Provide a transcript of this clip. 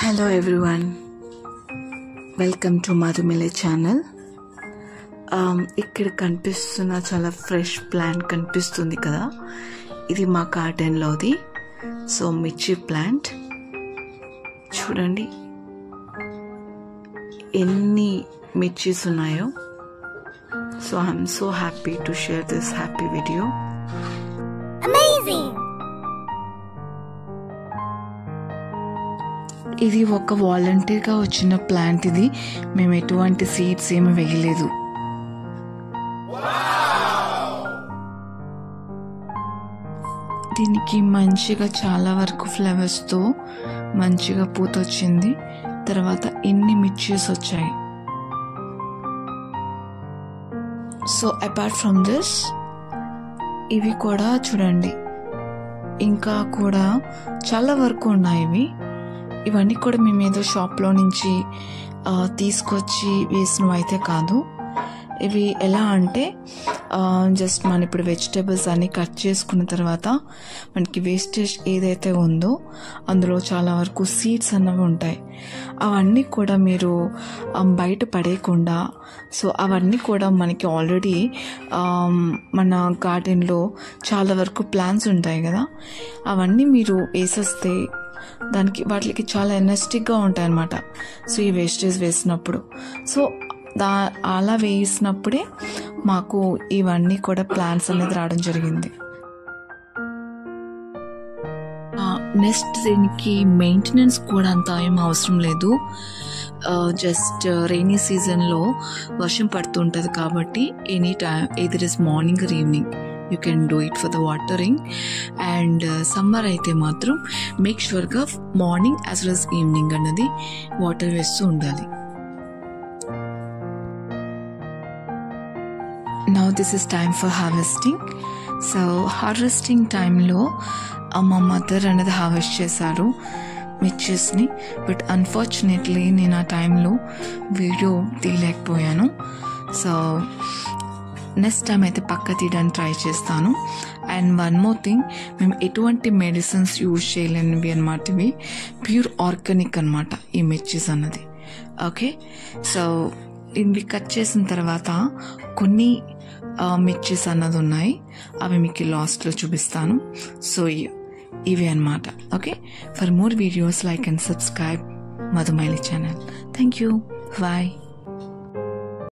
Hello everyone, welcome to Madhumile channel. ఇక్కడ కనిపిస్తున్న చాలా ఫ్రెష్ ప్లాంట్ కనిపిస్తుంది కదా, ఇది మా గార్డెన్లోది. సో మిర్చి ప్లాంట్ చూడండి ఎన్ని మిర్చీస్ ఉన్నాయో. So I'm so happy to share this happy video. Amazing! ఇది ఒక వాలంటీర్గా వచ్చిన ప్లాంట్. ఇది మేము ఎటువంటి సీడ్స్ ఏమి వేయలేదు. దీనికి మంచిగా చాలా వరకు ఫ్లవర్స్తో మంచిగా పూత వచ్చింది. తర్వాత ఎన్ని మిర్చీస్ వచ్చాయి. సో అపార్ట్ ఫ్రమ్ దిస్ ఇవి కూడా చూడండి, ఇంకా కూడా చాలా వరకు ఉన్నాయి. ఇవన్నీ కూడా మేము ఏదో షాప్లో నుంచి తీసుకొచ్చి వేసినవి అయితే కాదు. ఇవి ఎలా అంటే జస్ట్ మనం ఇప్పుడు వెజిటేబుల్స్ అన్నీ కట్ చేసుకున్న తర్వాత మనకి వేస్టేజ్ ఏదైతే ఉందో అందులో చాలా వరకు సీడ్స్ అన్నవి ఉంటాయి. అవన్నీ కూడా మీరు బయట పడేయకుండా, సో అవన్నీ కూడా మనకి ఆల్రెడీ మన గార్డెన్లో చాలా వరకు ప్లాంట్స్ ఉంటాయి కదా, అవన్నీ మీరు వేసేస్తే వాటికి చాలా ఎనర్జెటిక్గా ఉంటాయి అన్నమాట. సో ఈ వేస్టేజ్ వేసినప్పుడు, సో అలా వేసినప్పుడే మాకు ఇవన్నీ కూడా ప్లాంట్స్ అనేది రావడం జరిగింది. నెక్స్ట్ దీనికి మెయింటెనెన్స్ కూడా అంత ఏం అవసరం లేదు. జస్ట్ రైనీ సీజన్లో వర్షం పడుతుంటుంది కాబట్టి any time either is morning or evening you can do it for the watering. And summer అయితే మాత్రం మేక్ షూర్గా morning as well as evening అన్నది వాటర్ వేస్తూ ఉండాలి. Now this is time for harvesting. So harvesting టైంలో మా mother అనేది harvest చేశారు మిర్చెస్ని. బట్ అన్ఫార్చునేట్లీ నేను ఆ టైంలో వీడియో తీయలేకపోయాను. సో నెక్స్ట్ టైం అయితే పక్క తీయడానికి ట్రై చేస్తాను. అండ్ వన్ మోర్ థింగ్, మేము ఎటువంటి మెడిసిన్స్ యూజ్ చేయలేనివి అనమాట. ఇవి ప్యూర్ ఆర్గానిక్ అనమాట ఈ మిర్చీస్ అన్నది. ఓకే, సో ఇవి కట్ చేసిన తర్వాత కొన్ని మిర్చీస్ అన్నది ఉన్నాయి, అవి మీకు లాస్ట్లో చూపిస్తాను. సో ఇవి అనమాట. Okay, for more videos like and subscribe Madhumile channel. Thank you. Bye.